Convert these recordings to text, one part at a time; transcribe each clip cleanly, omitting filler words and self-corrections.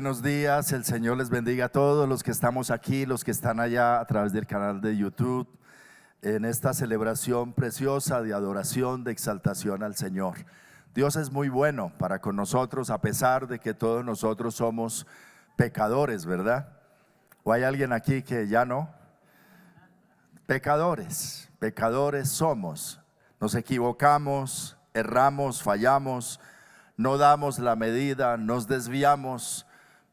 buenos días, el Señor les bendiga a todos los que estamos aquí, los que están allá a través del canal de YouTube, en esta celebración preciosa de adoración, de exaltación al Señor. Dios es muy bueno para con nosotros, a pesar de que todos nosotros somos pecadores, ¿verdad? ¿O hay alguien aquí que ya no? Pecadores, pecadores somos, nos equivocamos, erramos, fallamos, no damos la medida, nos desviamos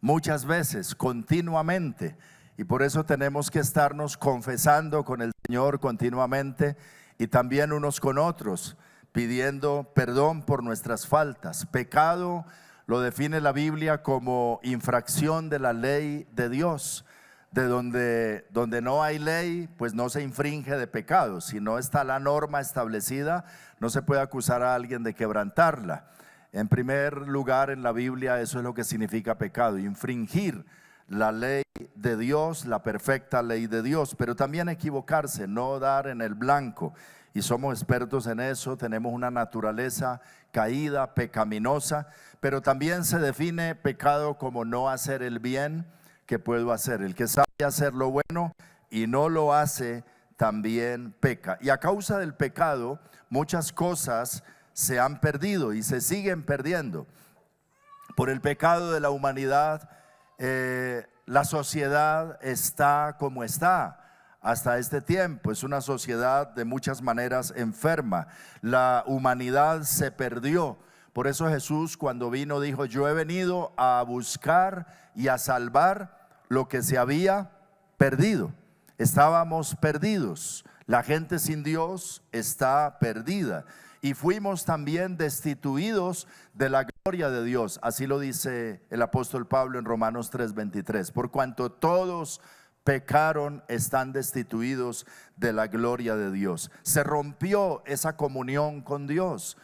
muchas veces, continuamente, y por eso tenemos que estarnos confesando con el Señor continuamente y también unos con otros, pidiendo perdón por nuestras faltas. Pecado lo define la Biblia como infracción de la ley de Dios. De donde no hay ley, pues no se infringe de pecado. Si no está la norma establecida, no se puede acusar a alguien de quebrantarla. En primer lugar, en la Biblia eso es lo que significa pecado: infringir la ley de Dios, la perfecta ley de Dios, pero también equivocarse, no dar en el blanco. Y somos expertos en eso, tenemos una naturaleza caída, pecaminosa, pero también se define pecado como no hacer el bien que puedo hacer. El que sabe hacer lo bueno y no lo hace, también peca. Y a causa del pecado, muchas cosas se han perdido y se siguen perdiendo. Por el pecado de la humanidad, la sociedad está como está hasta este tiempo. Es una sociedad de muchas maneras enferma. La humanidad se perdió. Por eso Jesús, cuando vino, dijo: yo he venido a buscar y a salvar lo que se había perdido. Estábamos perdidos. La gente sin Dios está perdida. Y fuimos también destituidos de la gloria de Dios. Así lo dice el apóstol Pablo en Romanos 3:23. Por cuanto todos pecaron, están destituidos de la gloria de Dios. Se rompió esa comunión con Dios.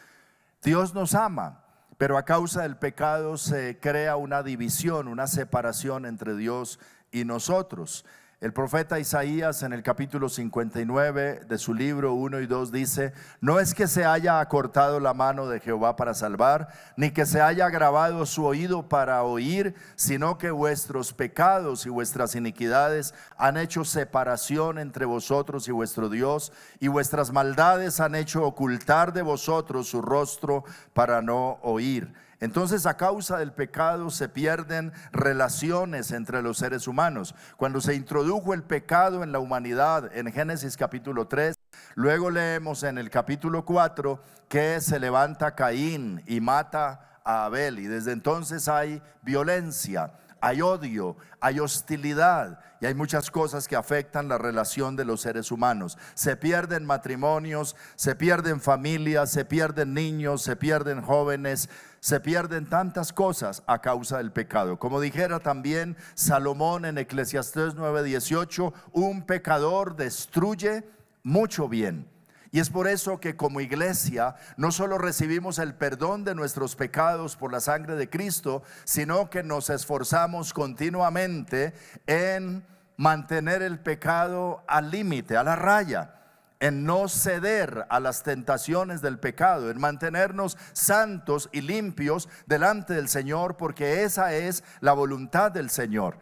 Dios nos ama, pero a causa del pecado se crea una división, una separación entre Dios y nosotros. El profeta Isaías, en el capítulo 59 de su libro 1 y 2, dice: no es que se haya acortado la mano de Jehová para salvar, ni que se haya agravado su oído para oír, sino que vuestros pecados y vuestras iniquidades han hecho separación entre vosotros y vuestro Dios, y vuestras maldades han hecho ocultar de vosotros su rostro para no oír. Entonces, a causa del pecado se pierden relaciones entre los seres humanos. Cuando se introdujo el pecado en la humanidad en Génesis capítulo 3, luego leemos en el capítulo 4 que se levanta Caín y mata a Abel, y desde entonces hay violencia, hay odio, hay hostilidad y hay muchas cosas que afectan la relación de los seres humanos. Se pierden matrimonios, se pierden familias, se pierden niños, se pierden jóvenes, se pierden tantas cosas a causa del pecado. Como dijera también Salomón en Eclesiastés 9:18, un pecador destruye mucho bien. Y es por eso que como iglesia no solo recibimos el perdón de nuestros pecados por la sangre de Cristo, sino que nos esforzamos continuamente en mantener el pecado al límite, a la raya, en no ceder a las tentaciones del pecado, en mantenernos santos y limpios delante del Señor, porque esa es la voluntad del Señor.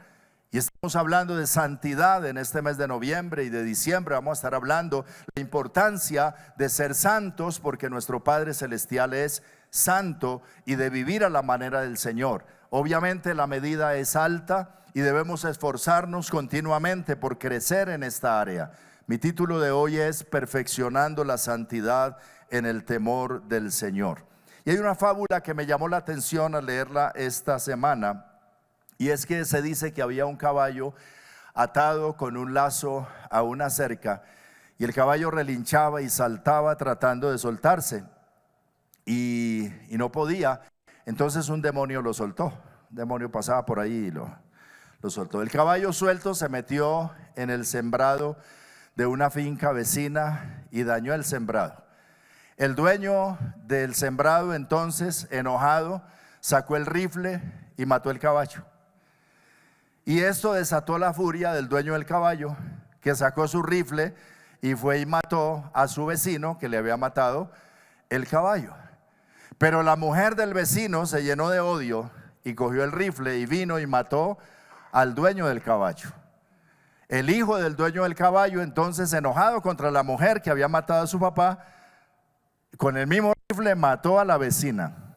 Y estamos hablando de santidad en este mes de noviembre, y de diciembre vamos a estar hablando de la importancia de ser santos, porque nuestro Padre Celestial es santo, y de vivir a la manera del Señor. Obviamente la medida es alta y debemos esforzarnos continuamente por crecer en esta área. Mi título de hoy es Perfeccionando la santidad en el temor del Señor. Y hay una fábula que me llamó la atención al leerla esta semana. Y es que se dice que había un caballo atado con un lazo a una cerca, y el caballo relinchaba y saltaba tratando de soltarse, y no podía. Entonces un demonio lo soltó. Un demonio pasaba por ahí y lo soltó. El caballo suelto se metió en el sembrado de una finca vecina y dañó el sembrado. El dueño del sembrado, entonces, enojado, sacó el rifle y mató el caballo. Y esto desató la furia del dueño del caballo, que sacó su rifle y fue y mató a su vecino que le había matado el caballo. Pero la mujer del vecino se llenó de odio y cogió el rifle y vino y mató al dueño del caballo. El hijo del dueño del caballo, entonces, enojado contra la mujer que había matado a su papá, con el mismo rifle mató a la vecina.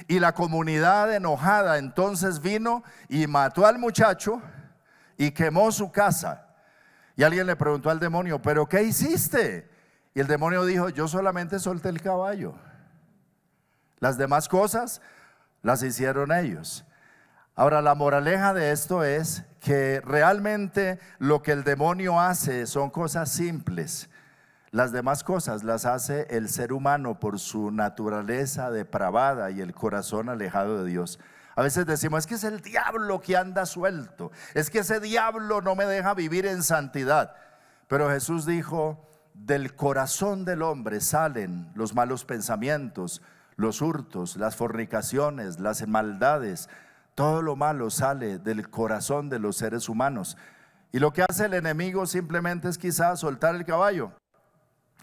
Y la comunidad enojada entonces vino y mató al muchacho y quemó su casa. Y alguien le preguntó al demonio: ¿pero qué hiciste? Y el demonio dijo: yo solamente solté el caballo. Las demás cosas las hicieron ellos. Ahora, la moraleja de esto es que realmente lo que el demonio hace son cosas simples. Las demás cosas las hace el ser humano por su naturaleza depravada y el corazón alejado de Dios. A veces decimos: es que es el diablo que anda suelto, es que ese diablo no me deja vivir en santidad. Pero Jesús dijo: del corazón del hombre salen los malos pensamientos, los hurtos, las fornicaciones, las maldades. Todo lo malo sale del corazón de los seres humanos. Y lo que hace el enemigo simplemente es quizás soltar el caballo.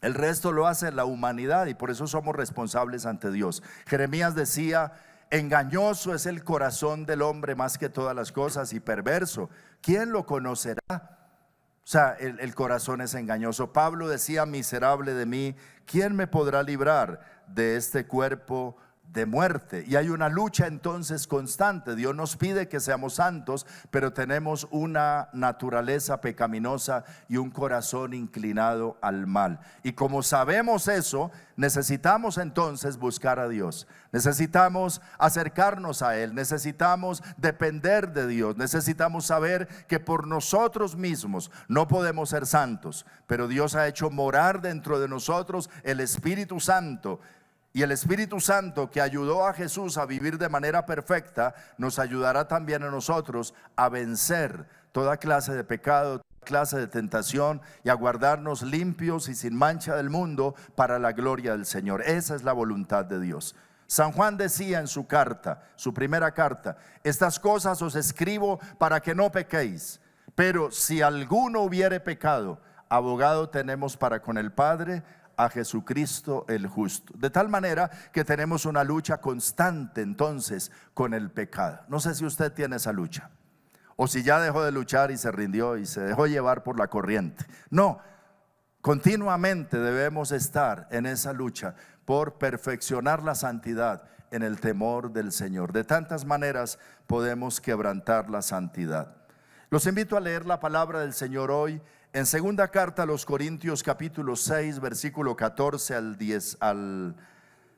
El resto lo hace la humanidad, y por eso somos responsables ante Dios. Jeremías decía: engañoso es el corazón del hombre más que todas las cosas, y perverso, ¿quién lo conocerá? O sea, el corazón es engañoso. Pablo decía: miserable de mí, ¿quién me podrá librar de este cuerpo de muerte? Y hay una lucha entonces constante. Dios nos pide que seamos santos, pero tenemos una naturaleza pecaminosa y un corazón inclinado al mal. Y como sabemos eso, necesitamos entonces buscar a Dios. Necesitamos acercarnos a Él. Necesitamos depender de Dios. Necesitamos saber que por nosotros mismos no podemos ser santos, pero Dios ha hecho morar dentro de nosotros el Espíritu Santo. Y el Espíritu Santo, que ayudó a Jesús a vivir de manera perfecta, nos ayudará también a nosotros a vencer toda clase de pecado, toda clase de tentación, y a guardarnos limpios y sin mancha del mundo para la gloria del Señor. Esa es la voluntad de Dios. San Juan decía en su carta, su primera carta: estas cosas os escribo para que no pequéis. Pero si alguno hubiere pecado, abogado tenemos para con el Padre, a Jesucristo el justo. De tal manera que tenemos una lucha constante entonces con el pecado. No sé si usted tiene esa lucha, o si ya dejó de luchar y se rindió y se dejó llevar por la corriente. No, continuamente debemos estar en esa lucha por perfeccionar la santidad en el temor del Señor. De tantas maneras podemos quebrantar la santidad. Los invito a leer la palabra del Señor hoy en segunda carta a los Corintios, capítulo 6, versículo 14 al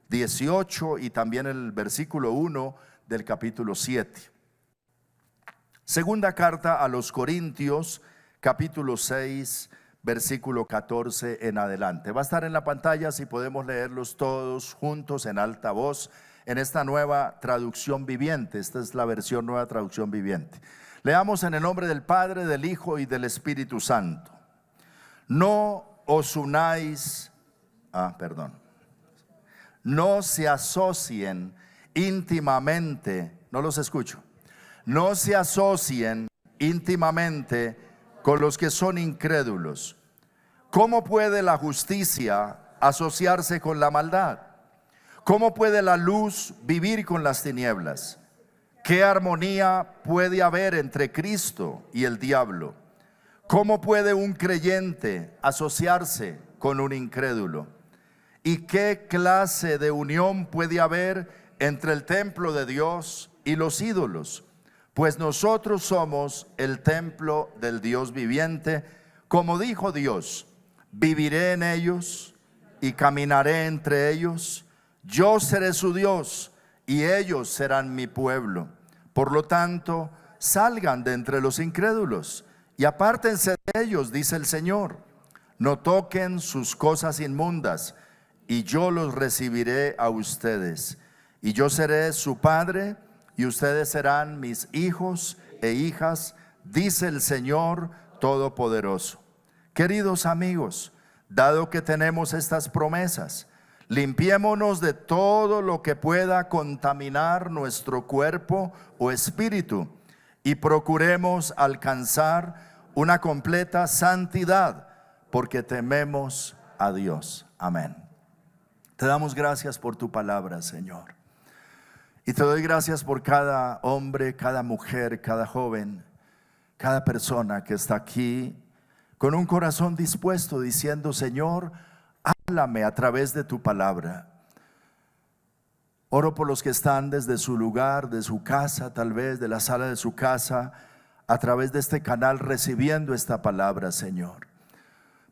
18, y también el versículo 1 del capítulo 7. Segunda carta a los Corintios, capítulo 6, versículo 14 en adelante. Va a estar en la pantalla, si podemos leerlos todos juntos en alta voz, en esta nueva traducción viviente. Esta es la versión nueva traducción viviente. Leamos en el nombre del Padre, del Hijo y del Espíritu Santo. No os unáis, no se asocien íntimamente, no los escucho. No se asocien íntimamente con los que son incrédulos. ¿Cómo puede la justicia asociarse con la maldad? ¿Cómo puede la luz vivir con las tinieblas? ¿Qué armonía puede haber entre Cristo y el diablo? ¿Cómo puede un creyente asociarse con un incrédulo? ¿Y qué clase de unión puede haber entre el templo de Dios y los ídolos? Pues nosotros somos el templo del Dios viviente. Como dijo Dios: viviré en ellos y caminaré entre ellos. Yo seré su Dios y ellos serán mi pueblo. Por lo tanto, salgan de entre los incrédulos y apártense de ellos, dice el Señor. No toquen sus cosas inmundas, y yo los recibiré a ustedes. Y yo seré su Padre, y ustedes serán mis hijos e hijas, dice el Señor Todopoderoso. Queridos amigos, dado que tenemos estas promesas, limpiémonos de todo lo que pueda contaminar nuestro cuerpo o espíritu, y procuremos alcanzar una completa santidad, porque tememos a Dios. Amén. Te damos gracias por tu palabra, Señor. Y te doy gracias por cada hombre, cada mujer, cada joven, cada persona que está aquí con un corazón dispuesto diciendo: Señor, háblame a través de tu palabra. Oro por los que están desde su lugar, de su casa, tal vez de la sala de su casa, a través de este canal recibiendo esta palabra, Señor.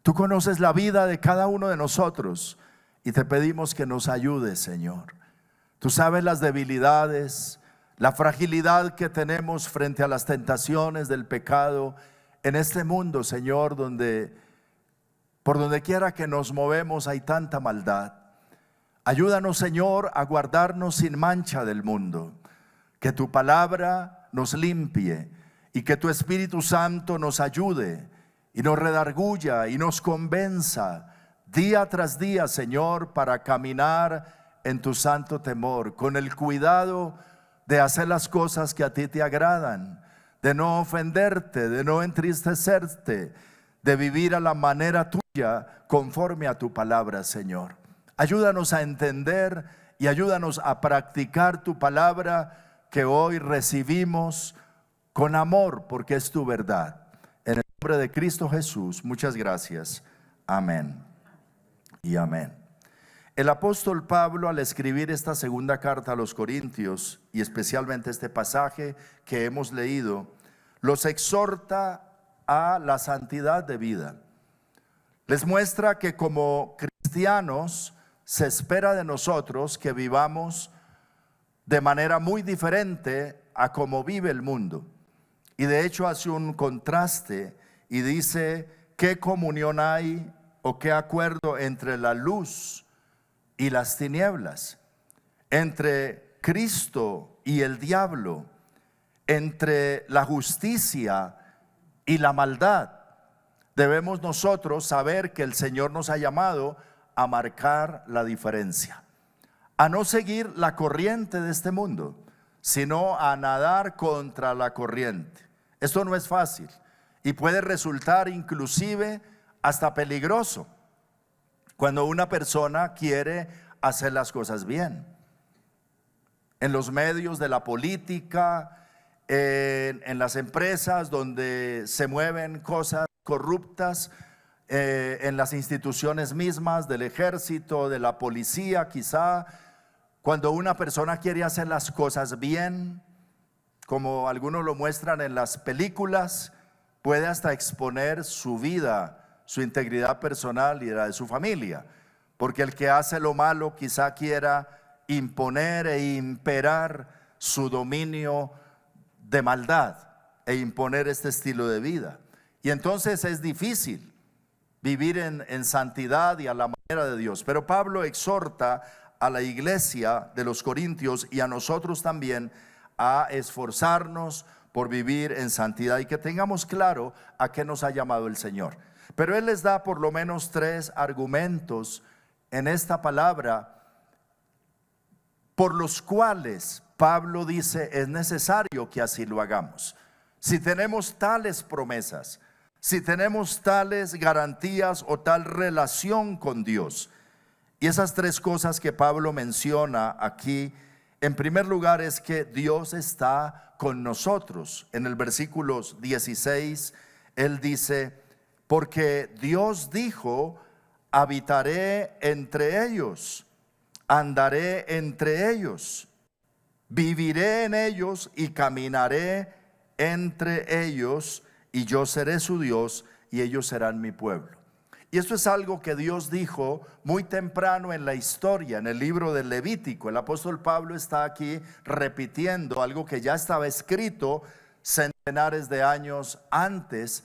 Tú conoces la vida de cada uno de nosotros y te pedimos que nos ayudes, Señor. Tú sabes las debilidades, la fragilidad que tenemos frente a las tentaciones del pecado en este mundo, Señor, donde por donde quiera que nos movemos hay tanta maldad. Ayúdanos, Señor, a guardarnos sin mancha del mundo. Que tu palabra nos limpie y que tu Espíritu Santo nos ayude y nos redarguya y nos convenza día tras día, Señor, para caminar en tu santo temor, con el cuidado de hacer las cosas que a ti te agradan, de no ofenderte, de no entristecerte, de vivir a la manera tuya conforme a tu palabra, Señor. Ayúdanos a entender y ayúdanos a practicar tu palabra que hoy recibimos con amor, porque es tu verdad. En el nombre de Cristo Jesús, muchas gracias. Amén y amén. El apóstol Pablo, al escribir esta segunda carta a los Corintios, y especialmente este pasaje que hemos leído, los exhorta a la santidad de vida. Les muestra que como cristianos se espera de nosotros que vivamos de manera muy diferente a como vive el mundo. Y de hecho hace un contraste y dice: ¿qué comunión hay o qué acuerdo entre la luz y las tinieblas? Entre Cristo y el diablo, entre la justicia y la maldad. Debemos nosotros saber que el Señor nos ha llamado a marcar la diferencia, a no seguir la corriente de este mundo, sino a nadar contra la corriente. Esto no es fácil y puede resultar inclusive hasta peligroso cuando una persona quiere hacer las cosas bien. En los medios de la política, en las empresas donde se mueven cosas corruptas, en las instituciones mismas del ejército, de la policía, quizá cuando una persona quiere hacer las cosas bien, como algunos lo muestran en las películas, puede hasta exponer su vida, su integridad personal y la de su familia, porque el que hace lo malo quizá quiera imponer e imperar su dominio de maldad e imponer este estilo de vida. Y entonces es difícil vivir en santidad y a la manera de Dios. Pero Pablo exhorta a la iglesia de los Corintios y a nosotros también a esforzarnos por vivir en santidad y que tengamos claro a qué nos ha llamado el Señor. Pero él les da por lo menos 3 argumentos en esta palabra por los cuales Pablo dice es necesario que así lo hagamos. Si tenemos tales promesas, si tenemos tales garantías o tal relación con Dios. Y esas 3 cosas que Pablo menciona aquí, en primer lugar es que Dios está con nosotros. En el versículo 16, él dice: porque Dios dijo, habitaré entre ellos, andaré entre ellos, viviré en ellos y caminaré entre ellos, y yo seré su Dios y ellos serán mi pueblo. Y esto es algo que Dios dijo muy temprano en la historia, en el libro del Levítico. El apóstol Pablo está aquí repitiendo algo que ya estaba escrito centenares de años antes,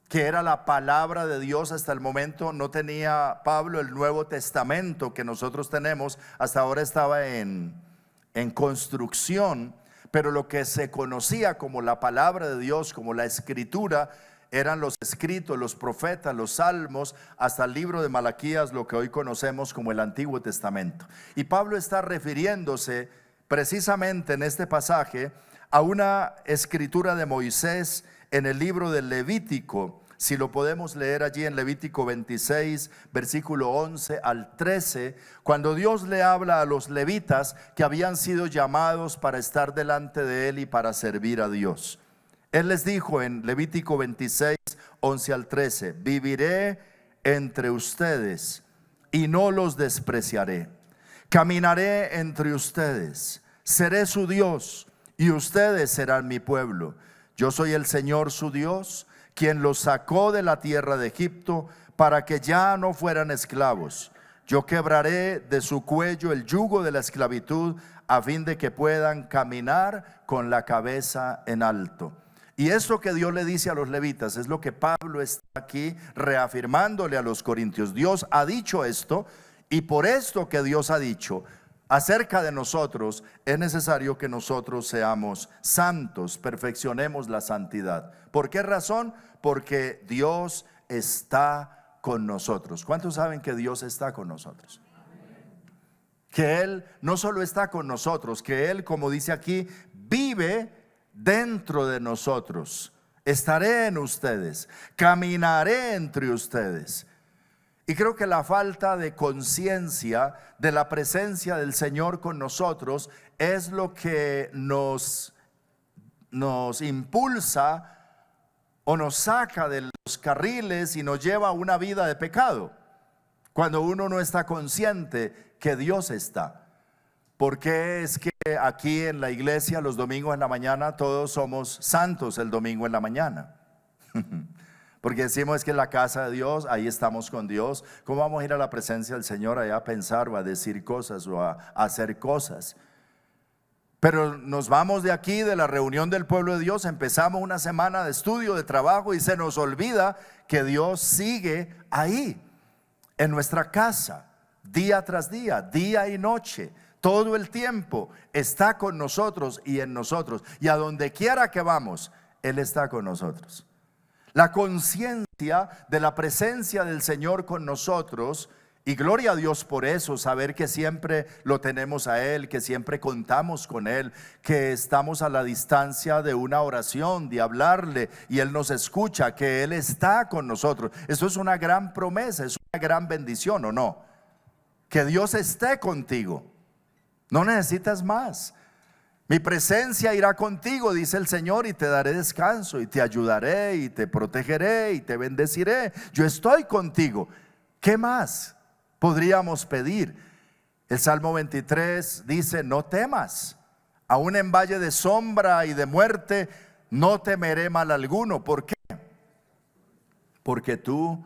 que era la palabra de Dios. Hasta el momento no tenía Pablo el Nuevo Testamento que nosotros tenemos, hasta ahora estaba en construcción, pero lo que se conocía como la palabra de Dios, como la escritura, eran los escritos, los profetas, los salmos, hasta el libro de Malaquías, lo que hoy conocemos como el Antiguo Testamento. Y Pablo está refiriéndose precisamente en este pasaje a una escritura de Moisés en el libro del Levítico, Si lo podemos leer allí en Levítico 26, versículo 11 al 13, cuando Dios le habla a los levitas que habían sido llamados para estar delante de Él y para servir a Dios. Él les dijo en Levítico 26, 11 al 13, viviré entre ustedes y no los despreciaré. Caminaré entre ustedes, seré su Dios y ustedes serán mi pueblo. Yo soy el Señor su Dios, quien los sacó de la tierra de Egipto para que ya no fueran esclavos. Yo quebraré de su cuello el yugo de la esclavitud a fin de que puedan caminar con la cabeza en alto. Y esto que Dios le dice a los levitas es lo que Pablo está aquí reafirmándole a los corintios. Dios ha dicho esto, y por esto que Dios ha dicho acerca de nosotros, es necesario que nosotros seamos santos, perfeccionemos la santidad. ¿Por qué razón? Porque Dios está con nosotros. ¿Cuántos saben que Dios está con nosotros? Que Él no solo está con nosotros, que Él, como dice aquí, vive dentro de nosotros. Estaré en ustedes, caminaré entre ustedes. Y creo que la falta de conciencia de la presencia del Señor con nosotros es lo que nos impulsa o nos saca de los carriles y nos lleva a una vida de pecado, cuando uno no está consciente que Dios está. ¿Por qué es que aquí en la iglesia los domingos en la mañana todos somos santos el domingo en la mañana? Porque decimos que en la casa de Dios, ahí estamos con Dios. ¿Cómo vamos a ir a la presencia del Señor allá a pensar o a decir cosas o a hacer cosas? Pero nos vamos de aquí, de la reunión del pueblo de Dios, empezamos una semana de estudio, de trabajo, y se nos olvida que Dios sigue ahí, en nuestra casa, día tras día, día y noche. Todo el tiempo está con nosotros y en nosotros. Y a donde quiera que vamos, Él está con nosotros. La conciencia de la presencia del Señor con nosotros, y gloria a Dios por eso, saber que siempre lo tenemos a Él, que siempre contamos con Él, que estamos a la distancia de una oración, de hablarle y Él nos escucha, que Él está con nosotros. Eso es una gran promesa, es una gran bendición, ¿o no? Que Dios esté contigo, no necesitas más. Mi presencia irá contigo, dice el Señor, y te daré descanso, y te ayudaré, y te protegeré, y te bendeciré. Yo estoy contigo. ¿Qué más podríamos pedir? El Salmo 23 dice, no temas, aún en valle de sombra y de muerte, no temeré mal alguno. ¿Por qué? Porque tú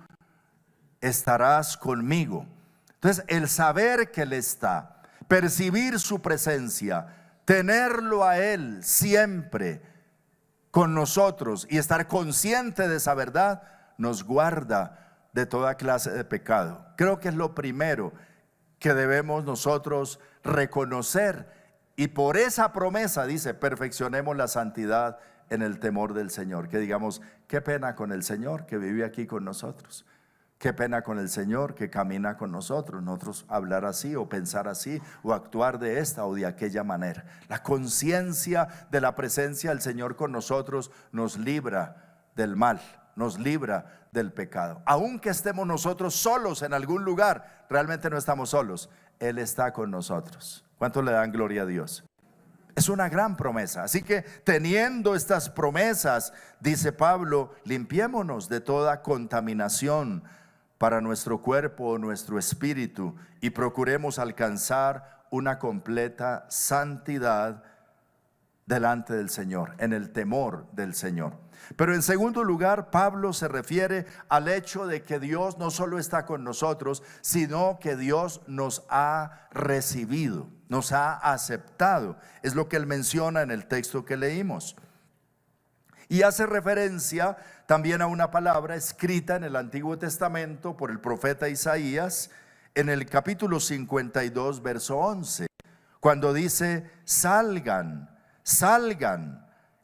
estarás conmigo. Entonces, el saber que Él está, percibir su presencia, tenerlo a Él siempre con nosotros y estar consciente de esa verdad, nos guarda de toda clase de pecado. Creo que es lo primero que debemos nosotros reconocer, y por esa promesa dice, perfeccionemos la santidad en el temor del Señor. Que digamos, qué pena con el Señor que vive aquí con nosotros. Qué pena con el Señor que camina con nosotros. Nosotros hablar así o pensar así o actuar de esta o de aquella manera. La conciencia de la presencia del Señor con nosotros nos libra del mal, nos libra del pecado. Aunque estemos nosotros solos en algún lugar, realmente no estamos solos. Él está con nosotros. ¿Cuántos le dan gloria a Dios? Es una gran promesa. Así que teniendo estas promesas, dice Pablo, limpiémonos de toda contaminación para nuestro cuerpo, nuestro espíritu, y procuremos alcanzar una completa santidad delante del Señor, en el temor del Señor. Pero en segundo lugar, Pablo se refiere al hecho de que Dios no solo está con nosotros, sino que Dios nos ha recibido, nos ha aceptado. Es lo que él menciona en el texto que leímos. Y hace referencia también a una palabra escrita en el Antiguo Testamento por el profeta Isaías en el capítulo 52, verso 11, cuando dice, salgan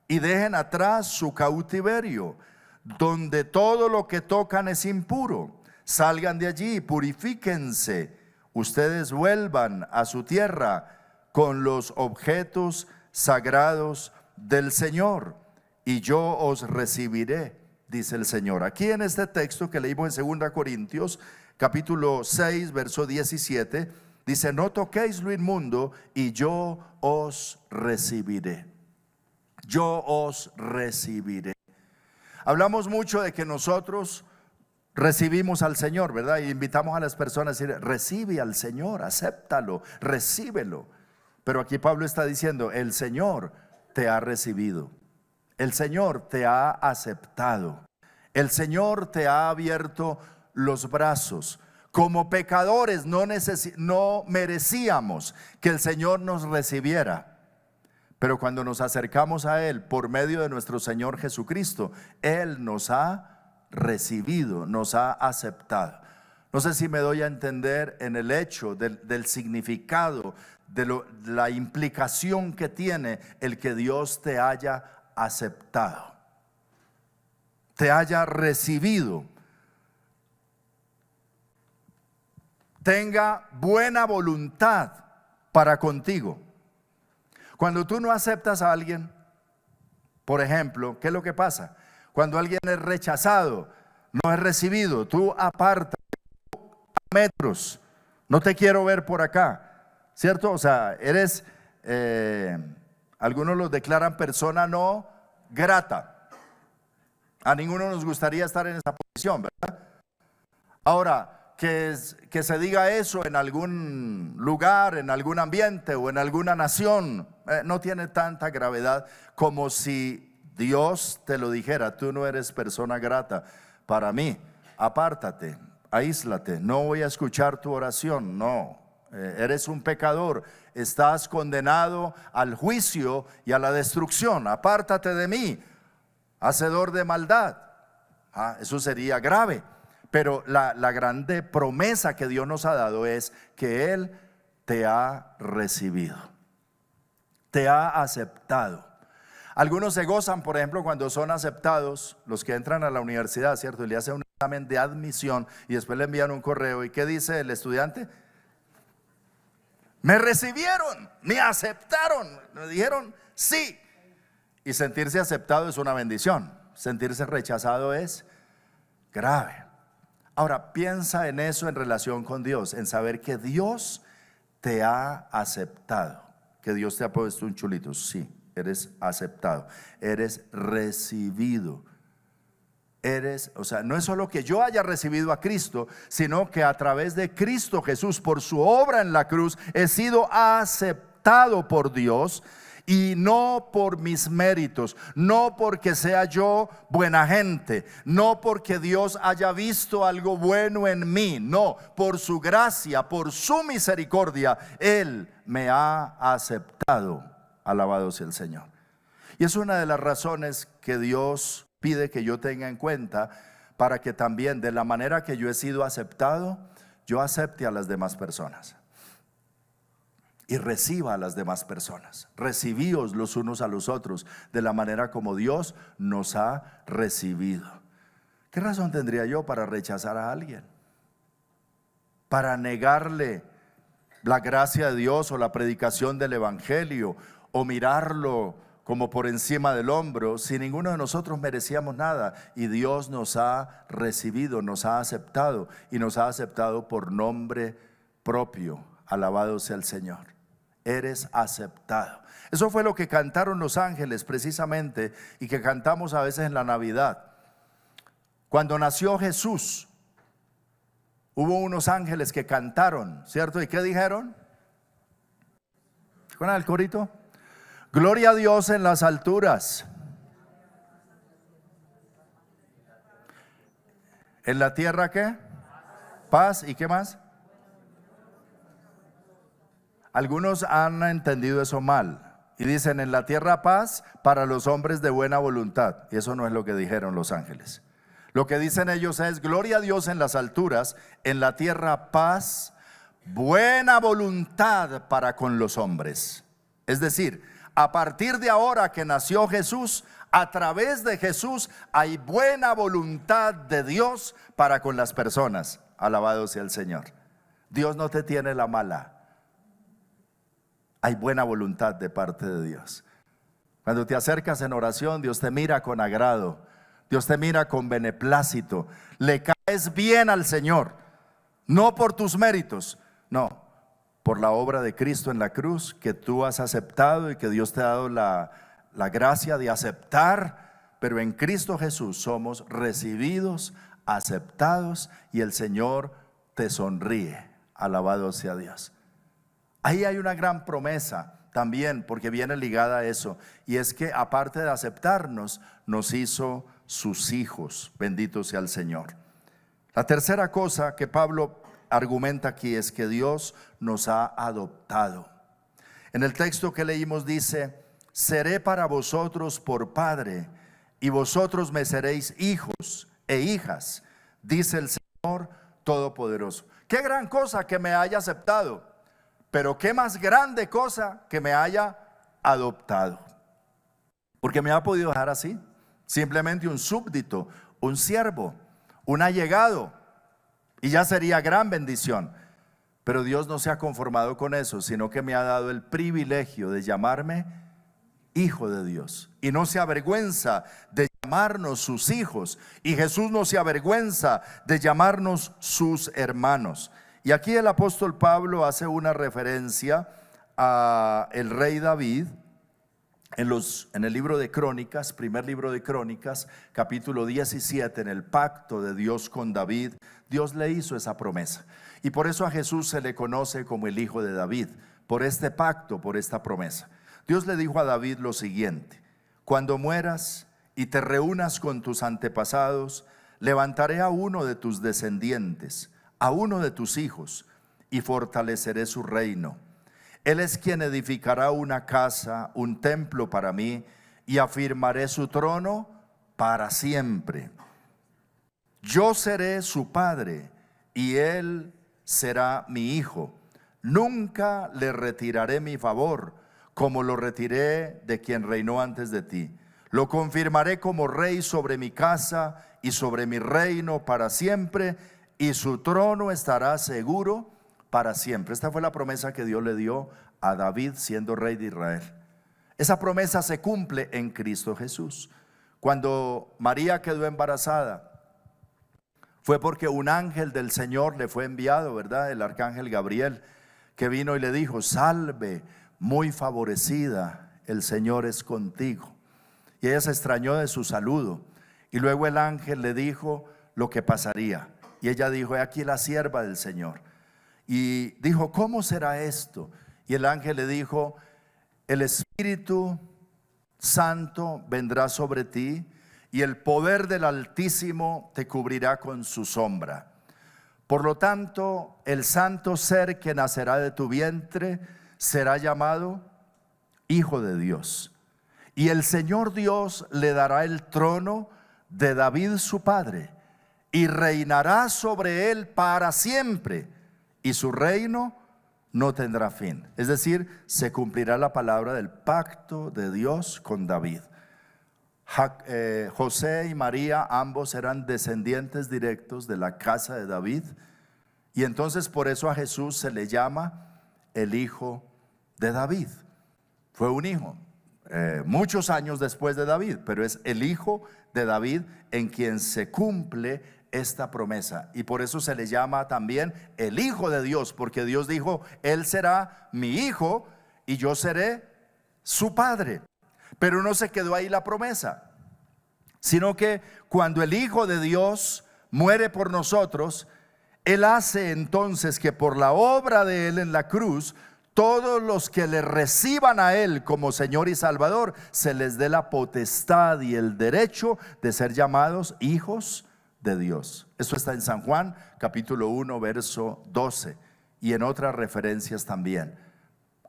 y dejen atrás su cautiverio, donde todo lo que tocan es impuro. Salgan de allí, purifíquense, ustedes vuelvan a su tierra con los objetos sagrados del Señor, y yo os recibiré dice el Señor. Aquí en este texto que leímos en 2 Corintios, capítulo 6, verso 17, dice: no toquéis lo inmundo y yo os recibiré. Yo os recibiré. Hablamos mucho de que nosotros recibimos al Señor, ¿verdad? Y invitamos a las personas a decir: recibe al Señor, acéptalo, recíbelo. Pero aquí Pablo está diciendo: el Señor te ha recibido, el Señor te ha aceptado, el Señor te ha abierto los brazos. Como pecadores no merecíamos que el Señor nos recibiera, pero cuando nos acercamos a Él por medio de nuestro Señor Jesucristo, Él nos ha recibido, nos ha aceptado. No sé si me doy a entender en el hecho del significado, de la implicación que tiene el que Dios te haya aceptado, te haya recibido, tenga buena voluntad para contigo. Cuando tú no aceptas a alguien, por ejemplo, ¿qué es lo que pasa? Cuando alguien es rechazado, no es recibido, tú apartas metros, no te quiero ver por acá, ¿cierto? O sea, eres, algunos los declaran persona no grata. A ninguno nos gustaría estar en esa posición, ¿verdad? Ahora, que se diga eso en algún lugar, en algún ambiente o en alguna nación, no tiene tanta gravedad como si Dios te lo dijera: tú no eres persona grata para mí, apártate, aíslate, no voy a escuchar tu oración, no, eres un pecador, estás condenado al juicio y a la destrucción, apártate de mí, hacedor de maldad. Eso sería grave. Pero la grande promesa que Dios nos ha dado es que Él te ha recibido, te ha aceptado. Algunos se gozan, por ejemplo, cuando son aceptados, los que entran a la universidad, ¿cierto? Y le hacen un examen de admisión y después le envían un correo. ¿Y qué dice el estudiante? Me recibieron, me aceptaron, me dijeron sí. Y sentirse aceptado es una bendición, sentirse rechazado es grave. Ahora, piensa en eso en relación con Dios, en saber que Dios te ha aceptado, que Dios te ha puesto un chulito. Sí, eres aceptado, eres recibido. O sea, no es solo que yo haya recibido a Cristo, sino que a través de Cristo Jesús, por su obra en la cruz, he sido aceptado por Dios. Y no por mis méritos, no porque sea yo buena gente, no porque Dios haya visto algo bueno en mí, no, por su gracia, por su misericordia, Él me ha aceptado. Alabado sea el Señor. Y es una de las razones que Dios pide que yo tenga en cuenta, para que también, de la manera que yo he sido aceptado, yo acepte a las demás personas y reciba a las demás personas. Recibíos los unos a los otros de la manera como Dios nos ha recibido. ¿Qué razón tendría yo para rechazar a alguien? Para negarle la gracia de Dios o la predicación del evangelio, o mirarlo como por encima del hombro, si ninguno de nosotros merecíamos nada y Dios nos ha recibido, nos ha aceptado, y nos ha aceptado por nombre propio. Alabado sea el Señor. Eres aceptado. Eso fue lo que cantaron los ángeles precisamente, y que cantamos a veces en la Navidad. Cuando nació Jesús, hubo unos ángeles que cantaron, ¿cierto? ¿Y qué dijeron? ¿Con el corito? Gloria a Dios en las alturas, en la tierra ¿qué? Paz. ¿Y qué más? Algunos han entendido eso mal y dicen: en la tierra paz para los hombres de buena voluntad. Y eso no es lo que dijeron los ángeles. Lo que dicen ellos es: gloria a Dios en las alturas, en la tierra paz, buena voluntad para con los hombres. Es decir, a partir de ahora que nació Jesús, a través de Jesús hay buena voluntad de Dios para con las personas. Alabado sea el Señor. Dios no te tiene la mala. Hay buena voluntad de parte de Dios. Cuando te acercas en oración, Dios te mira con agrado. Dios te mira con beneplácito. Le caes bien al Señor, no por tus méritos, no, por la obra de Cristo en la cruz que tú has aceptado y que Dios te ha dado la gracia de aceptar. Pero en Cristo Jesús somos recibidos, aceptados, y el Señor te sonríe. Alabado sea Dios. Ahí hay una gran promesa también, porque viene ligada a eso, y es que aparte de aceptarnos, nos hizo sus hijos. Bendito sea el Señor. La tercera cosa que Pablo argumenta aquí es que Dios nos ha adoptado. En el texto que leímos dice: seré para vosotros por padre, y vosotros me seréis hijos e hijas, dice el Señor Todopoderoso. Qué gran cosa que me haya aceptado, pero qué más grande cosa que me haya adoptado. Porque me ha podido dejar así, simplemente un súbdito, un siervo, un allegado, y ya sería gran bendición. Pero Dios no se ha conformado con eso, sino que me ha dado el privilegio de llamarme hijo de Dios, y no se avergüenza de llamarnos sus hijos, y Jesús no se avergüenza de llamarnos sus hermanos. Y aquí el apóstol Pablo hace una referencia a el rey David en el libro de Crónicas, primer libro de Crónicas, capítulo 17, en el pacto de Dios con David. Dios le hizo esa promesa, y por eso a Jesús se le conoce como el hijo de David, por este pacto, por esta promesa. Dios le dijo a David lo siguiente: cuando mueras y te reúnas con tus antepasados, levantaré a uno de tus descendientes, a uno de tus hijos, y fortaleceré su reino. Él es quien edificará una casa, un templo para mí, y afirmaré su trono para siempre. Yo seré su padre y él será mi hijo. Nunca le retiraré mi favor, como lo retiré de quien reinó antes de ti. Lo confirmaré como rey sobre mi casa y sobre mi reino para siempre, y su trono estará seguro para siempre. Esta fue la promesa que Dios le dio a David siendo rey de Israel. Esa promesa se cumple en Cristo Jesús. Cuando María quedó embarazada, fue porque un ángel del Señor le fue enviado, ¿verdad? El arcángel Gabriel, que vino y le dijo: salve, muy favorecida, el Señor es contigo. Y ella se extrañó de su saludo, y luego el ángel le dijo lo que pasaría, y ella dijo: he aquí la sierva del Señor. Y dijo: ¿cómo será esto? Y el ángel le dijo: el Espíritu Santo vendrá sobre ti, y el poder del Altísimo te cubrirá con su sombra. Por lo tanto, el santo ser que nacerá de tu vientre será llamado Hijo de Dios. Y el Señor Dios le dará el trono de David su padre, y reinará sobre él para siempre, y su reino no tendrá fin. Es decir, se cumplirá la palabra del pacto de Dios con David. José y María, ambos eran descendientes directos de la casa de David, y entonces por eso a Jesús se le llama el hijo de David. Fue un hijo muchos años después de David, pero es el hijo de David en quien se cumple esta promesa, y por eso se le llama también el Hijo de Dios, porque Dios dijo: él será mi hijo y yo seré su padre. Pero no se quedó ahí la promesa, sino que cuando el Hijo de Dios muere por nosotros, Él hace entonces que por la obra de Él en la cruz, todos los que le reciban a Él como Señor y Salvador, se les dé la potestad y el derecho de ser llamados hijos de Dios. Esto está en San Juan capítulo 1 verso 12, y en otras referencias también.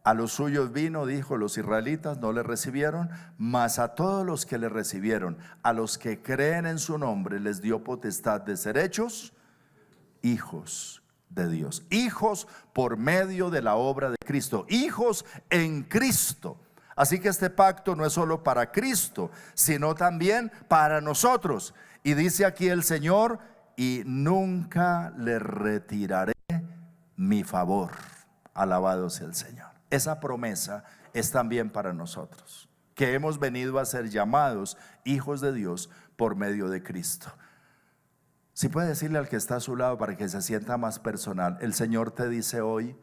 A los suyos vino, dijo, los israelitas no le recibieron, mas a todos los que le recibieron, a los que creen en su nombre, les dio potestad de ser hechos hijos de Dios. Hijos por medio de la obra de Cristo, hijos en Cristo. Así que este pacto no es solo para Cristo, sino también para nosotros. Y dice aquí el Señor: y nunca le retiraré mi favor. Alabado sea el Señor. Esa promesa es también para nosotros, que hemos venido a ser llamados hijos de Dios por medio de Cristo. Si puede decirle al que está a su lado para que se sienta más personal, el Señor te dice hoy: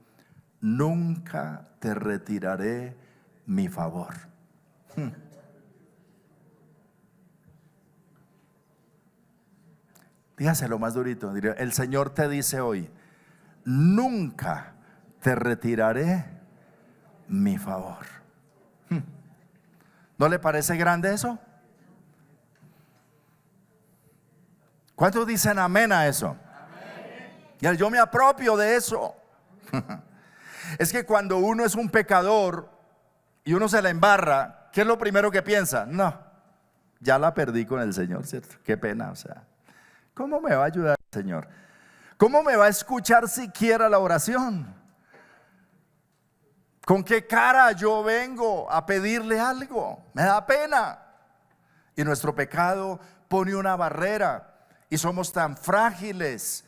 nunca te retiraré mi favor. Dígaselo más durito. El Señor te dice hoy: nunca te retiraré mi favor. ¿No le parece grande eso? ¿Cuántos dicen amén a eso? Amén. Yo me apropio de eso. Es que cuando uno es un pecador y uno se la embarra, ¿qué es lo primero que piensa? No, ya la perdí con el Señor, ¿cierto? Qué pena, o sea, ¿cómo me va a ayudar el Señor? ¿Cómo me va a escuchar siquiera la oración? ¿Con qué cara yo vengo a pedirle algo? Me da pena. Y nuestro pecado pone una barrera y somos tan frágiles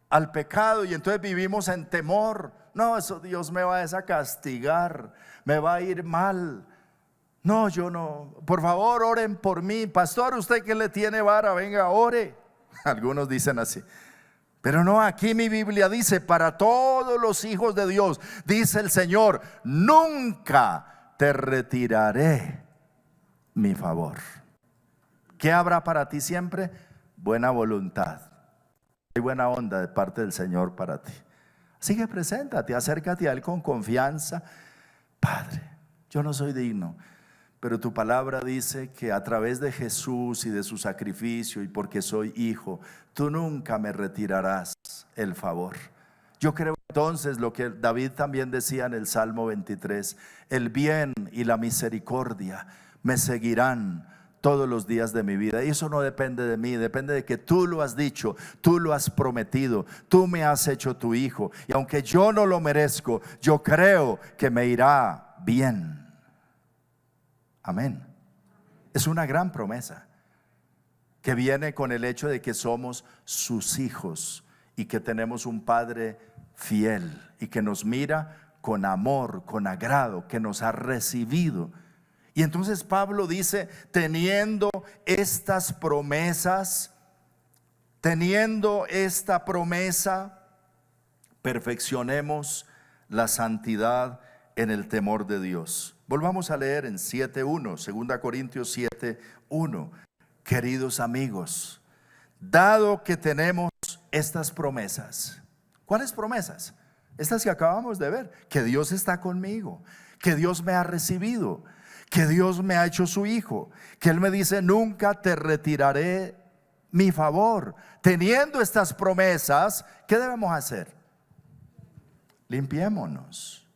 al pecado, y entonces vivimos en temor. No, eso Dios me va a castigar, me va a ir mal. No, yo no. Por favor, oren por mí. Pastor, usted que le tiene vara, venga, ore. Algunos dicen así. Pero no, aquí mi Biblia dice: para todos los hijos de Dios, dice el Señor, nunca te retiraré mi favor. ¿Qué habrá para ti siempre? Buena voluntad y buena onda de parte del Señor para ti. Así que preséntate, acércate a Él con confianza. Padre, yo no soy digno, pero tu palabra dice que a través de Jesús y de su sacrificio, y porque soy hijo, tú nunca me retirarás el favor. Yo creo entonces lo que David también decía en el Salmo 23: el bien y la misericordia me seguirán todos los días de mi vida. Y eso no depende de mí, depende de que tú lo has dicho, tú lo has prometido, tú me has hecho tu hijo. Y aunque yo no lo merezco, yo creo que me irá bien. Amén. Es una gran promesa que viene con el hecho de que somos sus hijos y que tenemos un Padre fiel y que nos mira con amor, con agrado, que nos ha recibido. Y entonces Pablo dice: teniendo estas promesas, teniendo esta promesa, perfeccionemos la santidad en el temor de Dios. Volvamos a leer en 7:1, 2 Corintios 7:1. Queridos amigos, dado que tenemos estas promesas. ¿Cuáles promesas? Estas que acabamos de ver: que Dios está conmigo, que Dios me ha recibido, que Dios me ha hecho su hijo, que Él me dice: nunca te retiraré mi favor. Teniendo estas promesas, ¿qué debemos hacer? Limpiémonos.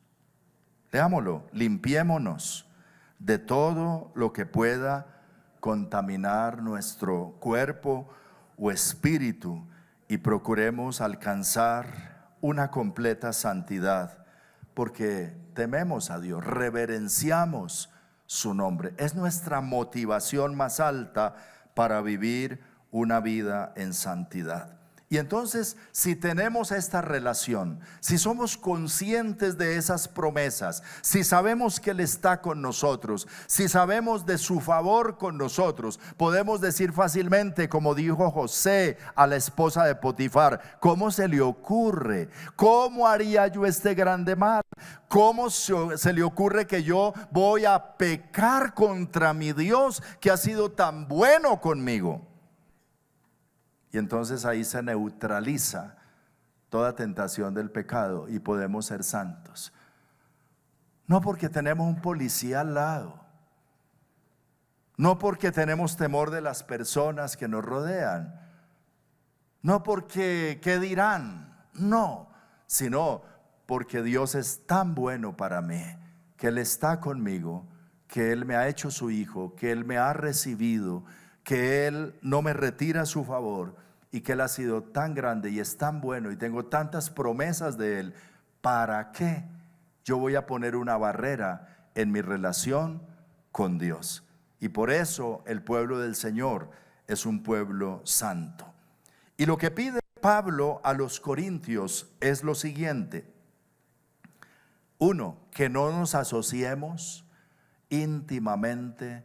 Leámoslo: limpiémonos de todo lo que pueda contaminar nuestro cuerpo o espíritu, y procuremos alcanzar una completa santidad, porque tememos a Dios, reverenciamos su nombre. Es nuestra motivación más alta para vivir una vida en santidad. Y entonces, si tenemos esta relación, si somos conscientes de esas promesas, si sabemos que Él está con nosotros, si sabemos de su favor con nosotros, podemos decir fácilmente, como dijo José a la esposa de Potifar: ¿cómo se le ocurre? ¿Cómo haría yo este grande mal? ¿Cómo se le ocurre que yo voy a pecar contra mi Dios, que ha sido tan bueno conmigo? Y entonces ahí se neutraliza toda tentación del pecado y podemos ser santos. No porque tenemos un policía al lado, no porque tenemos temor de las personas que nos rodean, no porque ¿qué dirán? No, sino porque Dios es tan bueno para mí, que Él está conmigo, que Él me ha hecho su hijo, que Él me ha recibido, que Él no me retira su favor, y que Él ha sido tan grande y es tan bueno y tengo tantas promesas de Él. ¿Para qué yo voy a poner una barrera en mi relación con Dios? Y por eso el pueblo del Señor es un pueblo santo. Y lo que pide Pablo a los corintios es lo siguiente: uno, que no nos asociemos íntimamente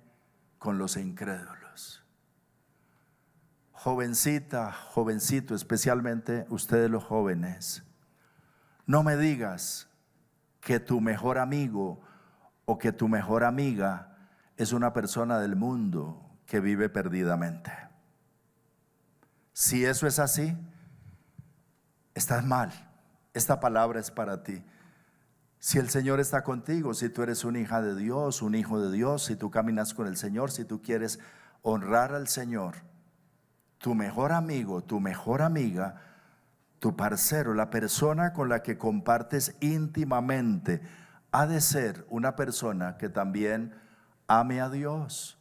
con los incrédulos. jovencita, jovencito, especialmente ustedes los jóvenes, no me digas que tu mejor amigo o que tu mejor amiga es una persona del mundo que vive perdidamente. Si eso es así, estás mal. Esta palabra es para ti. Si el Señor está contigo, si tú eres una hija de Dios, un hijo de Dios, si tú caminas con el Señor, si tú quieres honrar al Señor, tu mejor amigo, tu mejor amiga, tu parcero, la persona con la que compartes íntimamente, ha de ser una persona que también ame a Dios,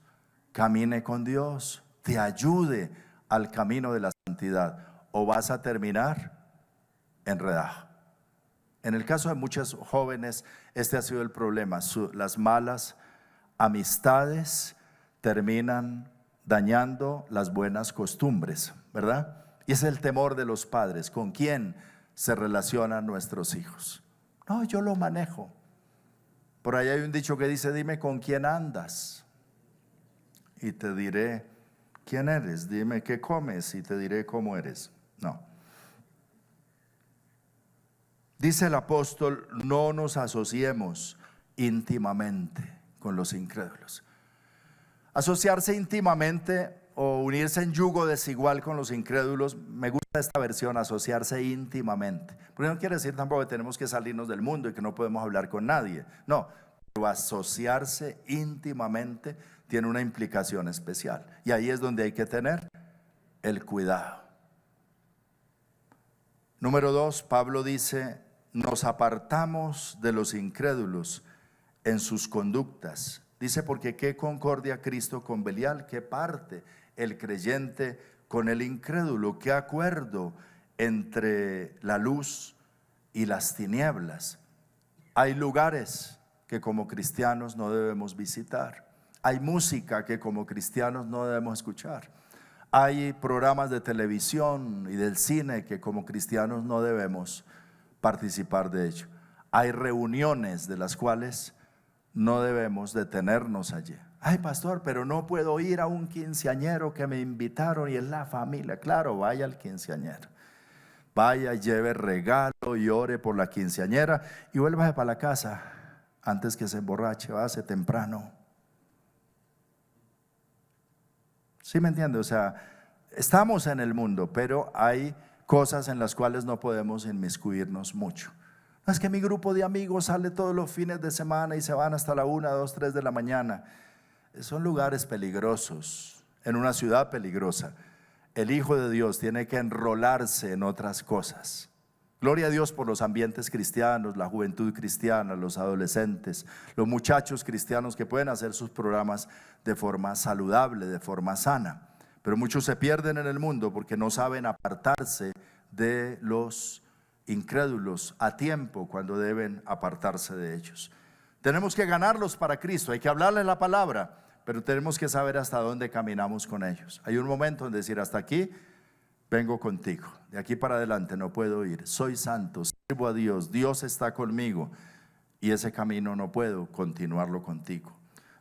camine con Dios, te ayude al camino de la santidad, o vas a terminar enredado. En el caso de muchos jóvenes, este ha sido el problema. Las malas amistades terminan dañando las buenas costumbres, ¿verdad? Y ese es el temor de los padres. ¿Con quién se relacionan nuestros hijos? No, yo lo manejo. Por ahí hay un dicho que dice: dime con quién andas y te diré quién eres. Dime qué comes y te diré cómo eres. No. Dice el apóstol: no nos asociemos íntimamente con los incrédulos. Asociarse íntimamente o unirse en yugo desigual con los incrédulos, me gusta esta versión, asociarse íntimamente, porque no quiere decir tampoco que tenemos que salirnos del mundo y que no podemos hablar con nadie. No, pero asociarse íntimamente tiene una implicación especial, y ahí es donde hay que tener el cuidado. Número 2, Pablo dice: nos apartamos de los incrédulos en sus conductas. Dice: porque qué concordia Cristo con Belial, qué parte el creyente con el incrédulo, qué acuerdo entre la luz y las tinieblas. Hay lugares que como cristianos no debemos visitar, hay música que como cristianos no debemos escuchar, hay programas de televisión y del cine que como cristianos no debemos participar de ello, hay reuniones de las cuales no debemos detenernos allí. Ay, pastor, pero no puedo ir a un quinceañero que me invitaron y es la familia. Claro, vaya al quinceañero, vaya, lleve regalo y ore por la quinceañera y vuélvase para la casa antes que se emborrache, váyase temprano. ¿Sí me entiende? O sea, estamos en el mundo, pero hay cosas en las cuales no podemos inmiscuirnos mucho. Es que mi grupo de amigos sale todos los fines de semana y se van hasta la 1, 2, 3 de la mañana. Son lugares peligrosos, en una ciudad peligrosa. El Hijo de Dios tiene que enrolarse en otras cosas. Gloria a Dios por los ambientes cristianos, la juventud cristiana, los adolescentes, los muchachos cristianos que pueden hacer sus programas de forma saludable, de forma sana. Pero muchos se pierden en el mundo porque no saben apartarse de los incrédulos a tiempo cuando deben apartarse de ellos. Tenemos que ganarlos para Cristo, hay que hablarles la palabra, pero tenemos que saber hasta dónde caminamos con ellos. Hay un momento en decir: hasta aquí vengo contigo, de aquí para adelante no puedo ir, soy santo, sirvo a Dios, Dios está conmigo y ese camino no puedo continuarlo contigo.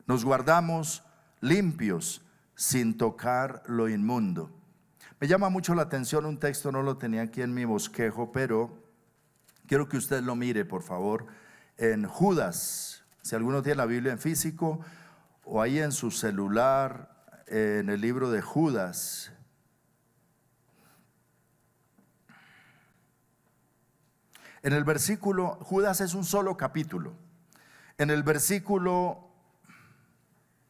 Nos guardamos limpios sin tocar lo inmundo. Me llama mucho la atención un texto, no lo tenía aquí en mi bosquejo, pero quiero que usted lo mire, por favor, en Judas. Si alguno tiene la Biblia en físico o ahí en su celular, en el libro de Judas. En el versículo, Judas es un solo capítulo. En el versículo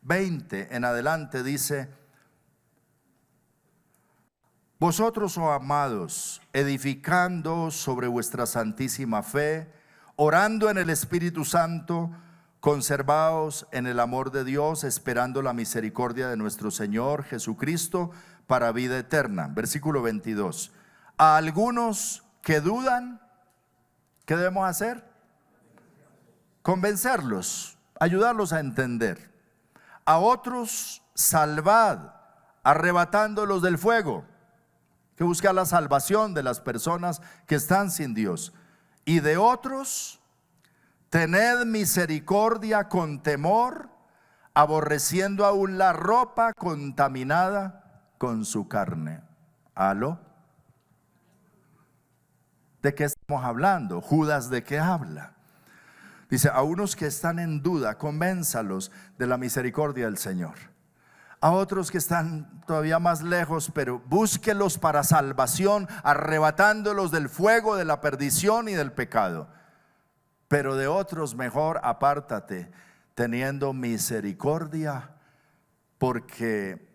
20 en adelante dice: vosotros, oh amados, edificando sobre vuestra santísima fe, orando en el Espíritu Santo, conservaos en el amor de Dios, esperando la misericordia de nuestro Señor Jesucristo para vida eterna. Versículo 22. A algunos que dudan, ¿qué debemos hacer? Convencerlos, ayudarlos a entender. A otros salvad, arrebatándolos del fuego. Que busca la salvación de las personas que están sin Dios. Y de otros, tened misericordia con temor, aborreciendo aún la ropa contaminada con su carne. ¿Aló? ¿De qué estamos hablando? Judas, ¿de qué habla? Dice, a unos que están en duda, convénzalos de la misericordia del Señor. A otros que están todavía más lejos, pero búsquelos para salvación, arrebatándolos del fuego de la perdición y del pecado. Pero de otros mejor apártate, teniendo misericordia, porque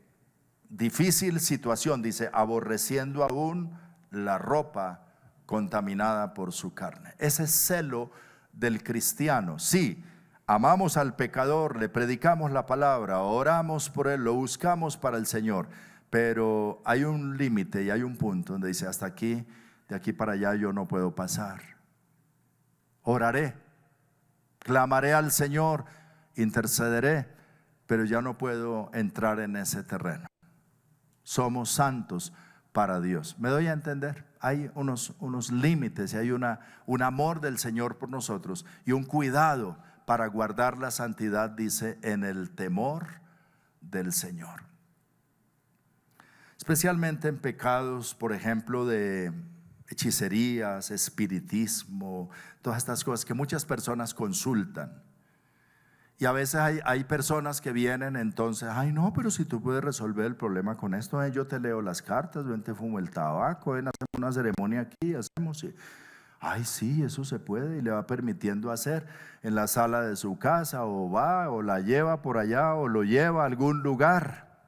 difícil situación, dice, aborreciendo aún la ropa contaminada por su carne. Ese celo del cristiano. Sí, amamos al pecador, le predicamos la palabra, oramos por él, lo buscamos para el Señor, pero hay un límite y hay un punto donde dice, hasta aquí, de aquí para allá yo no puedo pasar. Oraré, clamaré al Señor, intercederé, pero ya no puedo entrar en ese terreno. Somos santos para Dios. ¿Me doy a entender? Hay unos límites y hay un amor del Señor por nosotros y un cuidado para guardar la santidad, dice, en el temor del Señor. Especialmente en pecados, por ejemplo, de hechicerías, espiritismo, todas estas cosas que muchas personas consultan. Y a veces hay personas que vienen entonces, ay no, pero si tú puedes resolver el problema con esto, yo te leo las cartas, ven te fumo el tabaco, ven hacemos una ceremonia aquí, hacemos, ay sí, eso se puede, y le va permitiendo hacer en la sala de su casa, o va, o la lleva por allá, o lo lleva a algún lugar.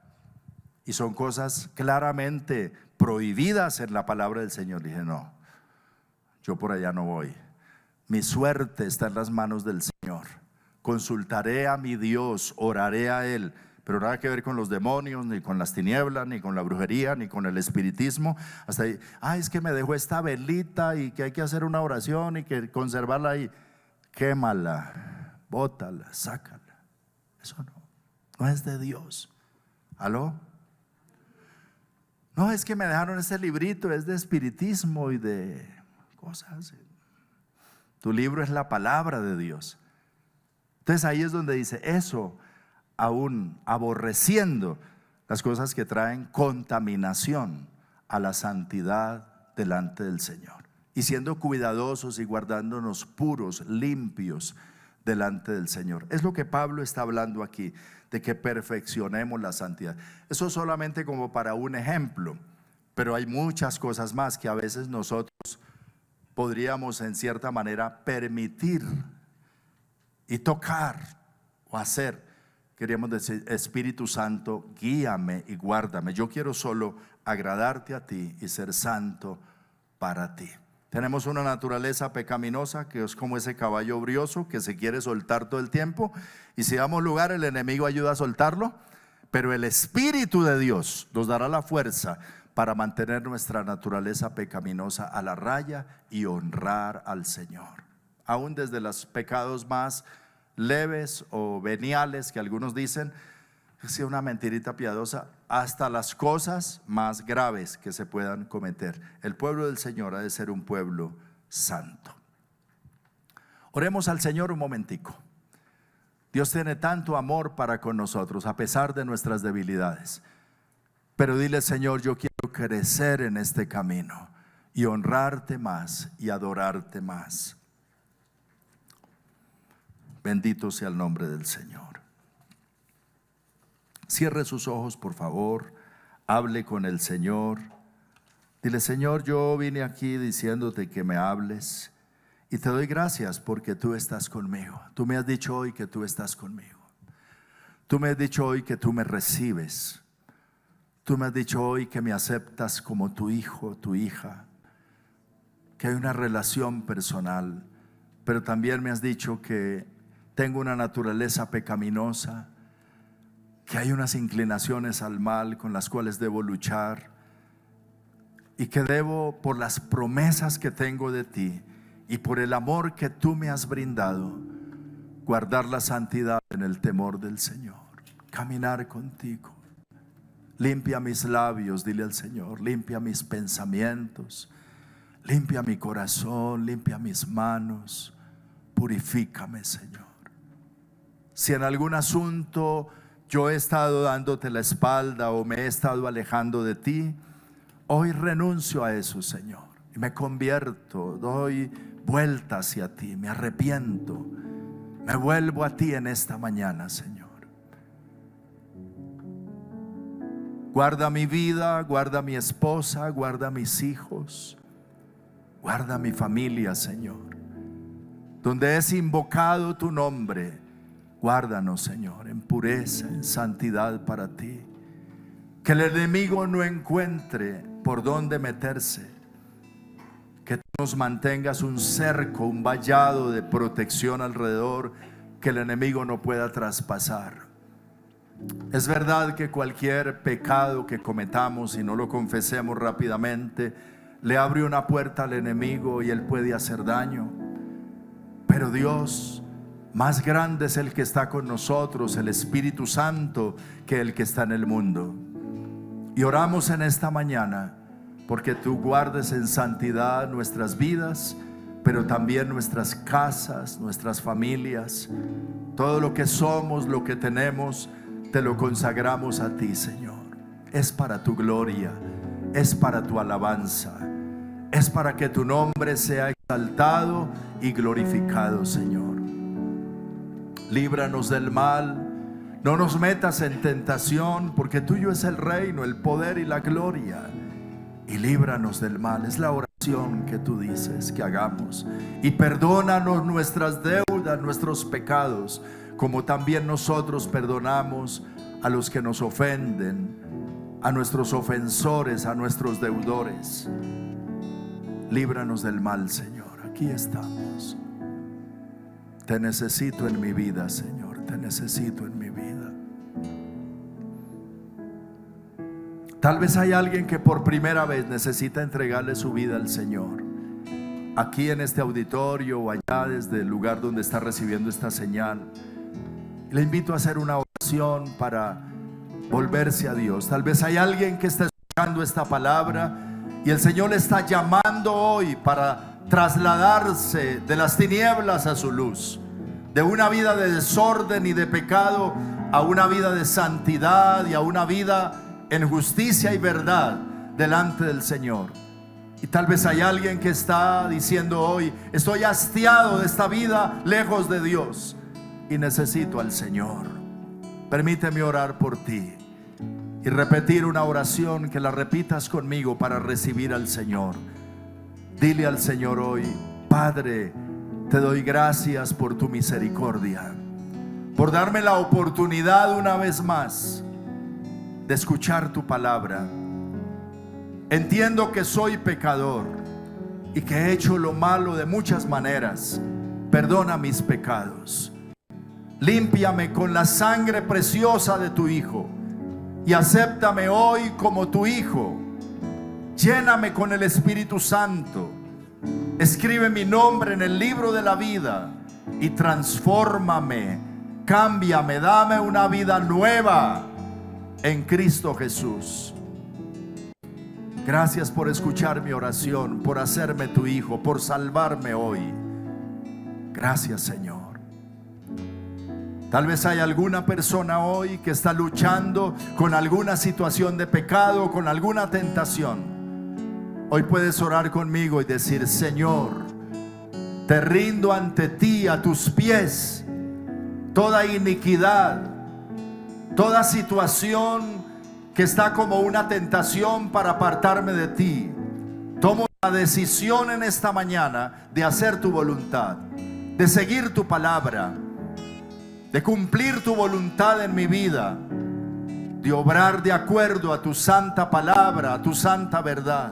Y son cosas claramente prohibidas en la palabra del Señor. Dije, no, yo por allá no voy, mi suerte está en las manos del Señor. Consultaré a mi Dios, oraré a Él, pero nada que ver con los demonios, ni con las tinieblas, ni con la brujería, ni con el espiritismo. Hasta ahí, es que me dejó esta velita y que hay que hacer una oración y que conservarla ahí. Quémala, bótala, sácala. Eso no es de Dios. ¿Aló? No, es que me dejaron ese librito, es de espiritismo y de cosas. Tu libro es la palabra de Dios. Entonces ahí es donde dice, eso aún aborreciendo las cosas que traen contaminación a la santidad delante del Señor, y siendo cuidadosos y guardándonos puros, limpios delante del Señor. Es lo que Pablo está hablando aquí, de que perfeccionemos la santidad. Eso solamente como para un ejemplo, pero hay muchas cosas más que a veces nosotros podríamos en cierta manera permitir y tocar o hacer. Queríamos decir, Espíritu Santo, guíame y guárdame. Yo quiero solo agradarte a ti y ser santo para ti. Tenemos una naturaleza pecaminosa que es como ese caballo brioso que se quiere soltar todo el tiempo, y si damos lugar el enemigo ayuda a soltarlo, pero el Espíritu de Dios nos dará la fuerza para mantener nuestra naturaleza pecaminosa a la raya y honrar al Señor. Aún desde los pecados más leves o veniales que algunos dicen, es una mentirita piadosa, hasta las cosas más graves que se puedan cometer. El pueblo del Señor ha de ser un pueblo santo. Oremos al Señor un momentico. Dios tiene tanto amor para con nosotros a pesar de nuestras debilidades, pero dile, Señor, yo quiero crecer en este camino y honrarte más y adorarte más. Bendito sea el nombre del Señor. Cierre sus ojos, por favor. Hable con el Señor. Dile, Señor, yo vine aquí diciéndote que me hables, y te doy gracias porque tú estás conmigo. Tú me has dicho hoy que tú estás conmigo. Tú me has dicho hoy que tú me recibes. Tú me has dicho hoy que me aceptas como tu hijo, tu hija, que hay una relación personal, pero también me has dicho que tengo una naturaleza pecaminosa, que hay unas inclinaciones al mal con las cuales debo luchar, y que debo, por las promesas que tengo de ti y por el amor que tú me has brindado, guardar la santidad en el temor del Señor, caminar contigo. Limpia mis labios, dile al Señor, limpia mis pensamientos, limpia mi corazón, limpia mis manos, purifícame, Señor. Si en algún asunto yo he estado dándote la espalda o me he estado alejando de ti, hoy renuncio a eso, Señor, y me convierto, doy vuelta hacia ti, me arrepiento, me vuelvo a ti en esta mañana, Señor. Guarda mi vida, guarda mi esposa, guarda mis hijos, guarda mi familia, Señor. Donde es invocado tu nombre, guárdanos, Señor, en pureza, en santidad para ti. Que el enemigo no encuentre por dónde meterse. Que tú nos mantengas un cerco, un vallado de protección alrededor, que el enemigo no pueda traspasar. Es verdad que cualquier pecado que cometamos y no lo confesemos rápidamente, le abre una puerta al enemigo y él puede hacer daño. Pero Dios, más grande es el que está con nosotros, el Espíritu Santo, que el que está en el mundo. Y oramos en esta mañana porque tú guardes en santidad nuestras vidas, pero también nuestras casas, nuestras familias, todo lo que somos, lo que tenemos, te lo consagramos a ti, Señor. Es para tu gloria, es para tu alabanza, es para que tu nombre sea exaltado y glorificado, Señor. Líbranos del mal, no nos metas en tentación, porque tuyo es el reino, el poder y la gloria. Y líbranos del mal, es la oración que tú dices que hagamos. Y perdónanos nuestras deudas, nuestros pecados, como también nosotros perdonamos a los que nos ofenden, a nuestros ofensores, a nuestros deudores. Líbranos del mal, Señor. Aquí estamos. Te necesito en mi vida, Señor. Te necesito en mi vida. Tal vez hay alguien que por primera vez necesita entregarle su vida al Señor. Aquí en este auditorio o allá desde el lugar donde está recibiendo esta señal. Le invito a hacer una oración para volverse a Dios. Tal vez hay alguien que está escuchando esta palabra y el Señor le está llamando hoy para trasladarse de las tinieblas a su luz, de una vida de desorden y de pecado a una vida de santidad y a una vida en justicia y verdad delante del Señor. Y tal vez hay alguien que está diciendo hoy: estoy hastiado de esta vida lejos de Dios y necesito al Señor. Permíteme orar por ti y repetir una oración, que la repitas conmigo para recibir al Señor. Dile al Señor hoy: Padre, te doy gracias por tu misericordia, por darme la oportunidad una vez más de escuchar tu palabra. Entiendo que soy pecador y que he hecho lo malo de muchas maneras. Perdona mis pecados. Límpiame con la sangre preciosa de tu Hijo y acéptame hoy como tu Hijo. Lléname con el Espíritu Santo. Escribe mi nombre en el libro de la vida y transfórmame, cámbiame, dame una vida nueva en Cristo Jesús. Gracias por escuchar mi oración, por hacerme tu hijo, por salvarme hoy. Gracias, Señor. Tal vez hay alguna persona hoy que está luchando con alguna situación de pecado, con alguna tentación. Hoy puedes orar conmigo y decir: Señor, te rindo ante ti, a tus pies, toda iniquidad, toda situación que está como una tentación para apartarme de ti. Tomo la decisión en esta mañana de hacer tu voluntad, de seguir tu palabra, de cumplir tu voluntad en mi vida, de obrar de acuerdo a tu santa palabra, a tu santa verdad.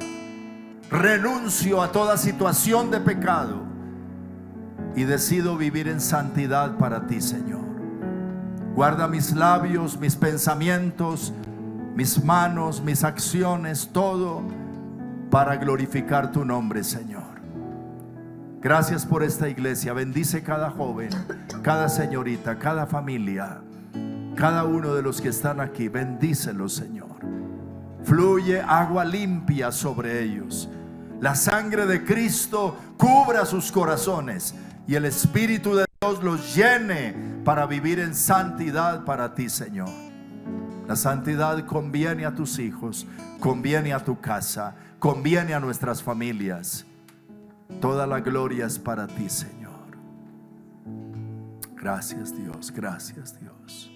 Renuncio a toda situación de pecado y decido vivir en santidad para ti, Señor. Guarda mis labios, mis pensamientos, mis manos, mis acciones, todo para glorificar tu nombre, Señor. Gracias por esta iglesia. Bendice cada joven, cada señorita, cada familia, cada uno de los que están aquí. Bendícelos, Señor. Fluye agua limpia sobre ellos. La sangre de Cristo cubra sus corazones y el Espíritu de Dios los llene para vivir en santidad para ti, Señor. La santidad conviene a tus hijos, conviene a tu casa, conviene a nuestras familias. Toda la gloria es para ti, Señor. Gracias, Dios, gracias, Dios.